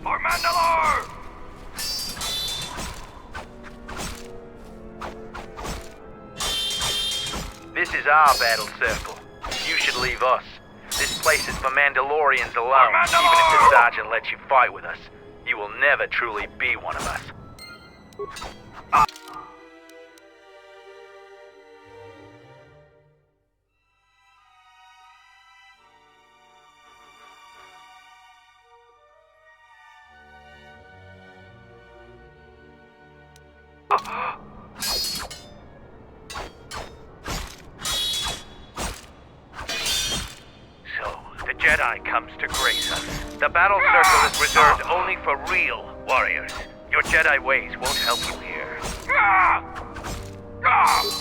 For Mandalore! This is our battle circle. You should leave us. This place is for Mandalorians alone. Even if the sergeant lets you fight with us, you will never truly be one of us. Jedi comes to grace us. The battle circle is reserved only for real warriors. Your Jedi ways won't help you here.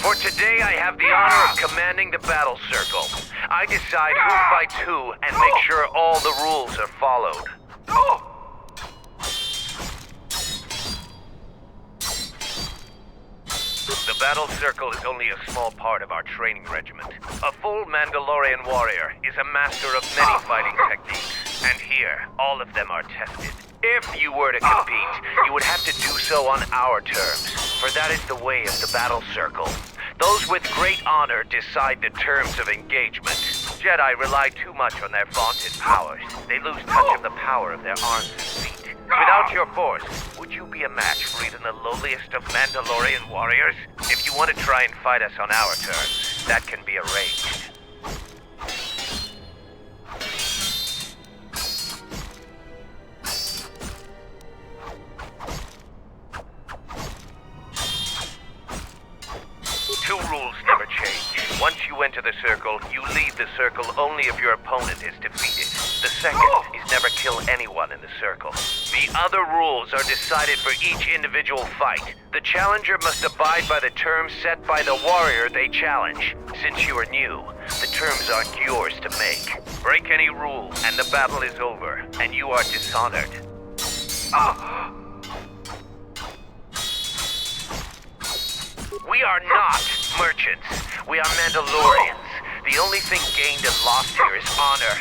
For today, I have the honor of commanding the battle circle. I decide who fights who and make sure all the rules are followed. The battle circle is only a small part of our training regiment. A full Mandalorian warrior is a master of many fighting techniques, and here, all of them are tested. If you were to compete, you would have to do so on our terms, for that is the way of the battle circle. Those with great honor decide the terms of engagement. Jedi rely too much on their vaunted powers. They lose touch of the power of their arms and feet. Without your force, would you be a match for even the lowliest of Mandalorian warriors? If you want to try and fight us on our terms, that can be arranged. Two rules never change. Once you enter the circle, you leave the circle only if your opponent is defeated. The second is never kill anyone in the circle. The other rules are decided for each individual fight. The challenger must abide by the terms set by the warrior they challenge. Since you are new, the terms aren't yours to make. Break any rule, and the battle is over, and you are dishonored. We are not merchants. We are Mandalorians. The only thing gained and lost here is honor,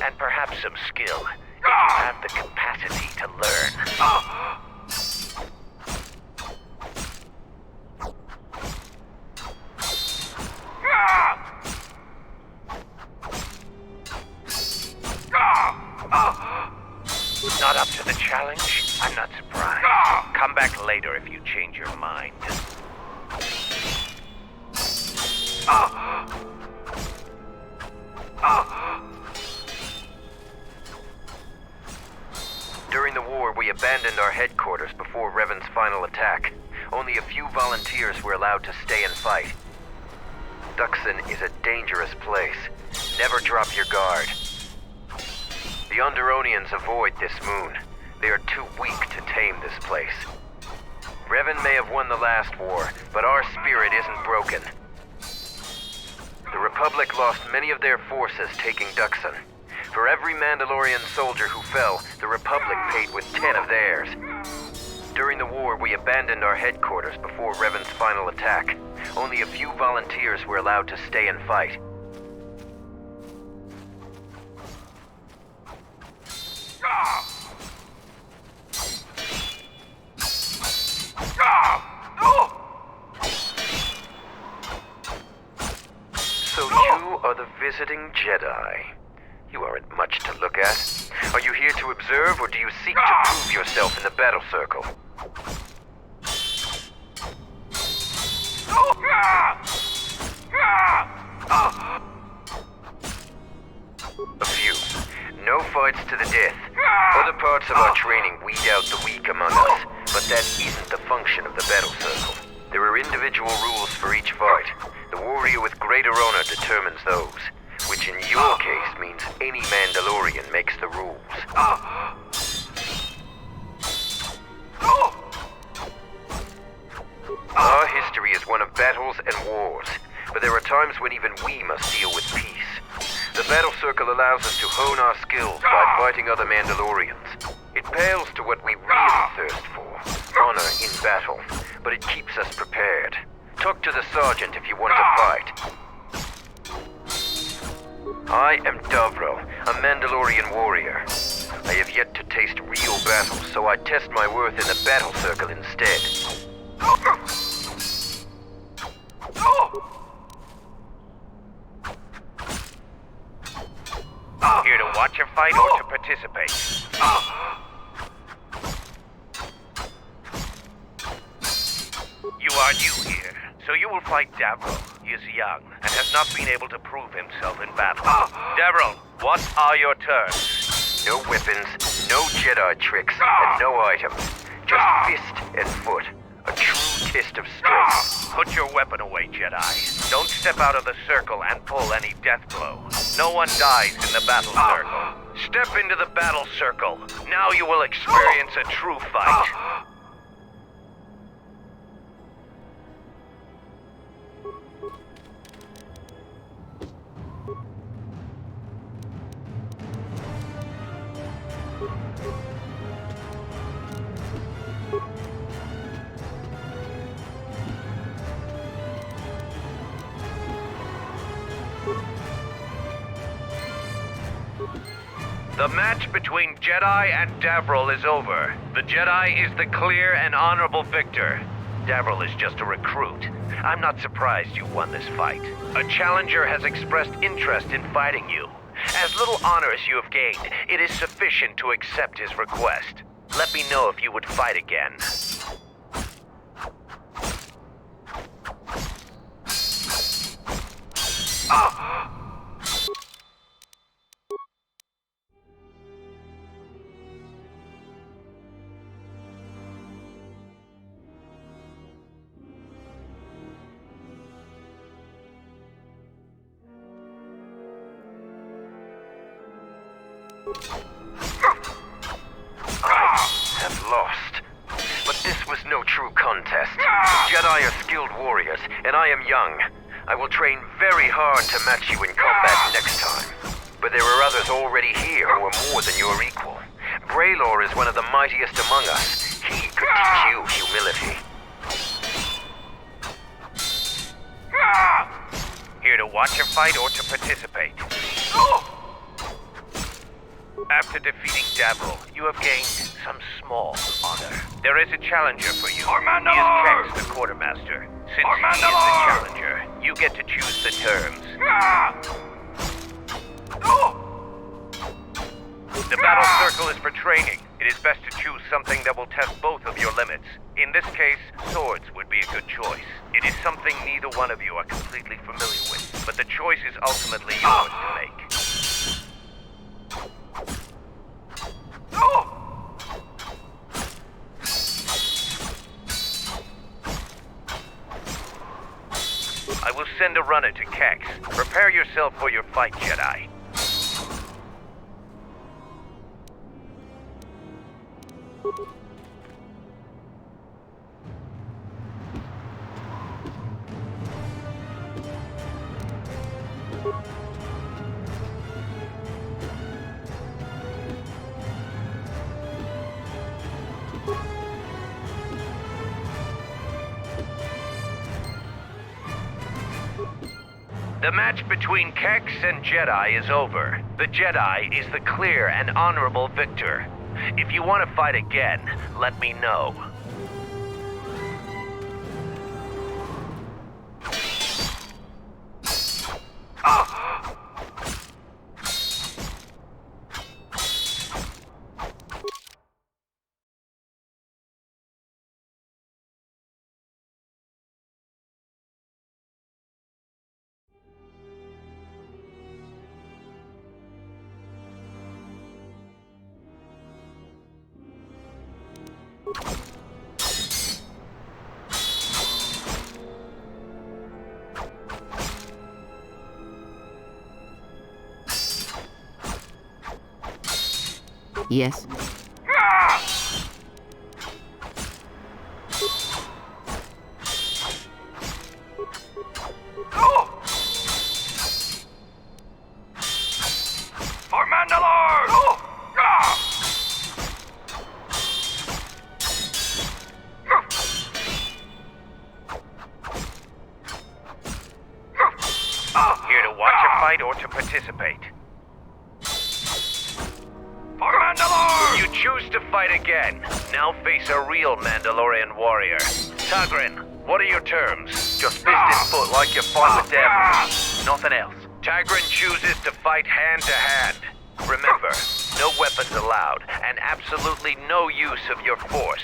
and perhaps some skill, if you have the capacity to learn. Not up to the challenge? I'm not surprised. Come back later if you change your mind. During the war, we abandoned our headquarters before Revan's final attack. Only a few volunteers were allowed to stay and fight. Duxon is a dangerous place. Never drop your guard. The Onderonians avoid this moon. They are too weak to tame this place. Revan may have won the last war, but our spirit isn't broken. The Republic lost many of their forces taking Duxon. For every Mandalorian soldier who fell, the Republic paid with 10 of theirs. During the war, we abandoned our headquarters before Revan's final attack. Only a few volunteers were allowed to stay and fight. So you are the visiting Jedi. You aren't much to look at. Are you here to observe, or do you seek to prove yourself in the battle circle? A few. No fights to the death. Other parts of our training weed out the weak among us, but that isn't the function of the battle circle. There are individual rules for each fight. The warrior with greater honor determines those, which in your case means any Mandalorian makes the rules. Our history is one of battles and wars, but there are times when even we must deal with peace. The battle circle allows us to hone our skills by fighting other Mandalorians. It pales to what we really thirst for, honor in battle, but it keeps us prepared. Talk to the sergeant if you want to fight. I am Davro, a Mandalorian warrior. I have yet to taste real battle, so I test my worth in the battle circle instead. Here to watch a fight or to participate? You are new here, so you will fight Davro. He is young and has not been able to prove himself in battle. Davro, what are your terms? No weapons, no Jedi tricks, and no items. Just fist and foot. A true test of strength. Put your weapon away, Jedi. Don't step out of the circle and pull any death blow. No one dies in the battle circle. Step into the battle circle. Now you will experience a true fight. The match between Jedi and Davril is over. The Jedi is the clear and honorable victor. Davril is just a recruit. I'm not surprised you won this fight. A challenger has expressed interest in fighting you. As little honor as you have gained, it is sufficient to accept his request. Let me know if you would fight again. I have lost. But this was no true contest. Jedi are skilled warriors, and I am young. I will train very hard to match you in combat next time. But there are others already here who are more than your equal. Braylor is one of the mightiest among us. He could teach you humility. Here to watch a fight or to participate? After defeating Davril, you have gained some small honor. There is a challenger for you. He is Kex, the quartermaster. Since he is the challenger, you get to choose the terms. The battle circle is for training. It is best to choose something that will test both of your limits. In this case, swords would be a good choice. It is something neither one of you are completely familiar with, but the choice is ultimately yours to make. I will send a runner to Kex. Prepare yourself for your fight, Jedi. The match between Kex and Jedi is over. The Jedi is the clear and honorable victor. If you want to fight again, let me know. Yes. For Mandalore! Here to watch a fight or to participate? For Mandalore! You choose to fight again. Now face a real Mandalorian warrior. Tagrin, what are your terms? Just fist in foot like you fight with them. Nothing else. Tagrin chooses to fight hand to hand. Remember, no weapons allowed, and absolutely no use of your force.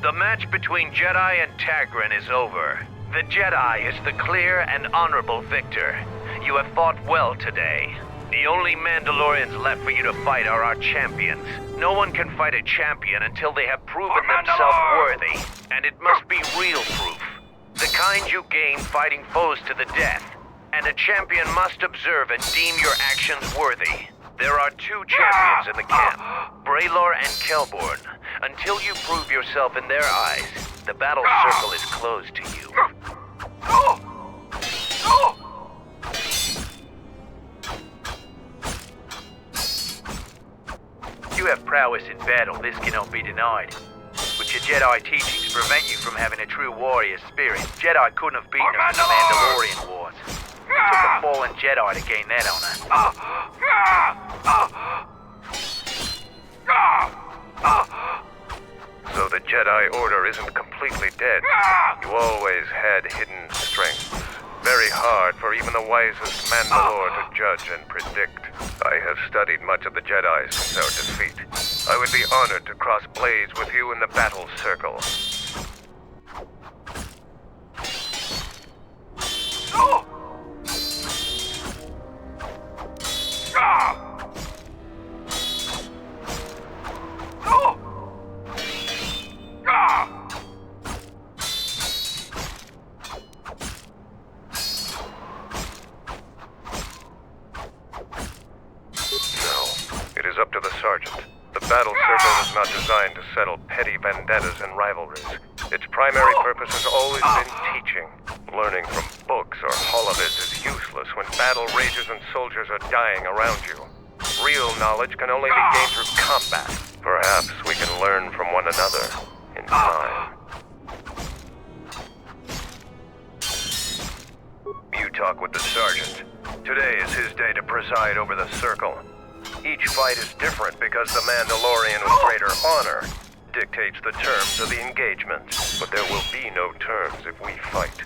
The match between Jedi and Tagrin is over. The Jedi is the clear and honorable victor. You have fought well today. The only Mandalorians left for you to fight are our champions. No one can fight a champion until they have proven themselves worthy. And it must be real proof. The kind you gain fighting foes to the death. And a champion must observe and deem your actions worthy. There are two champions in the camp, Braylor and Kelborn. Until you prove yourself in their eyes, the battle circle is closed to you. You have prowess in battle, this cannot be denied. But your Jedi teachings prevent you from having a true warrior spirit. Jedi couldn't have beaten us in the Mandalorian Wars. It took a fallen Jedi to gain that honor. So the Jedi Order isn't completely dead. You always had hidden strengths. Very hard for even the wisest Mandalore to judge and predict. I have studied much of the Jedi since our defeat. I would be honored to cross blades with you in the battle circle. The battle circle is not designed to settle petty vendettas and rivalries. Its primary purpose has always been teaching. Learning from books or holovids is useless when battle rages and soldiers are dying around you. Real knowledge can only be gained through combat. Perhaps we can learn from one another in time. You talk with the sergeant. Today is his day to preside over the circle. Each fight is different because the Mandalorian with greater honor dictates the terms of the engagement. But there will be no terms if we fight.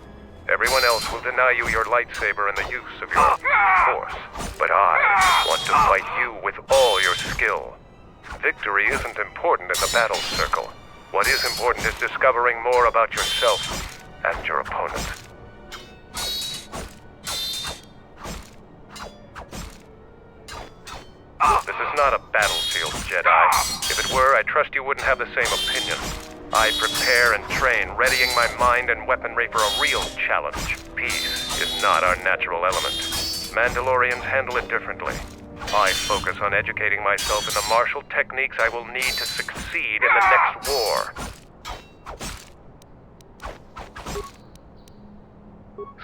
Everyone else will deny you your lightsaber and the use of your force. But I want to fight you with all your skill. Victory isn't important in the battle circle. What is important is discovering more about yourself and your opponent. If it were, I trust you wouldn't have the same opinion. I prepare and train, readying my mind and weaponry for a real challenge. Peace is not our natural element. Mandalorians handle it differently. I focus on educating myself in the martial techniques I will need to succeed in the next war.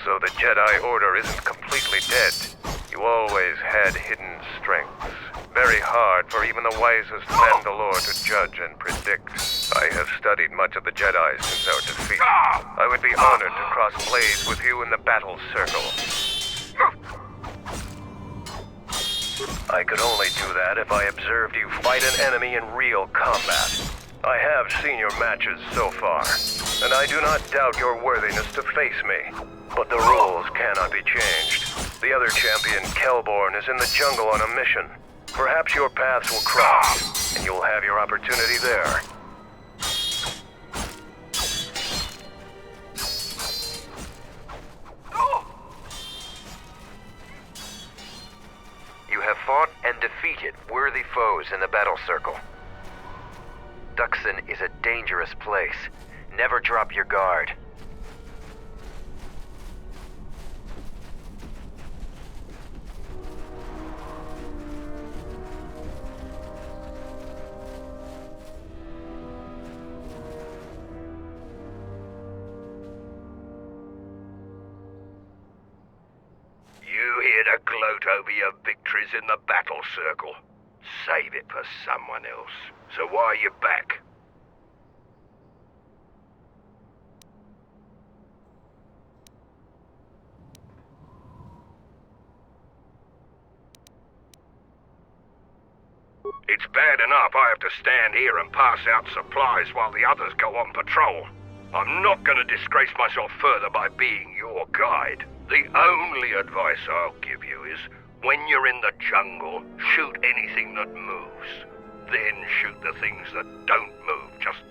So the Jedi Order isn't completely dead. You always had hidden strengths. Very hard for even the wisest Mandalore to judge and predict. I have studied much of the Jedi since our defeat. I would be honored to cross blades with you in the battle circle. I could only do that if I observed you fight an enemy in real combat. I have seen your matches so far, and I do not doubt your worthiness to face me. But the rules cannot be changed. The other champion, Kelborn, is in the jungle on a mission. Perhaps your paths will cross, and you'll have your opportunity there. You have fought and defeated worthy foes in the battle circle. Duxon is a dangerous place. Never drop your guard. You here to gloat over your victories in the battle circle. Save it for someone else. So why are you back? It's bad enough I have to stand here and pass out supplies while the others go on patrol. I'm not going to disgrace myself further by being your guide. The only advice I'll give you is, when you're in the jungle, shoot anything that moves. Then shoot the things that don't move just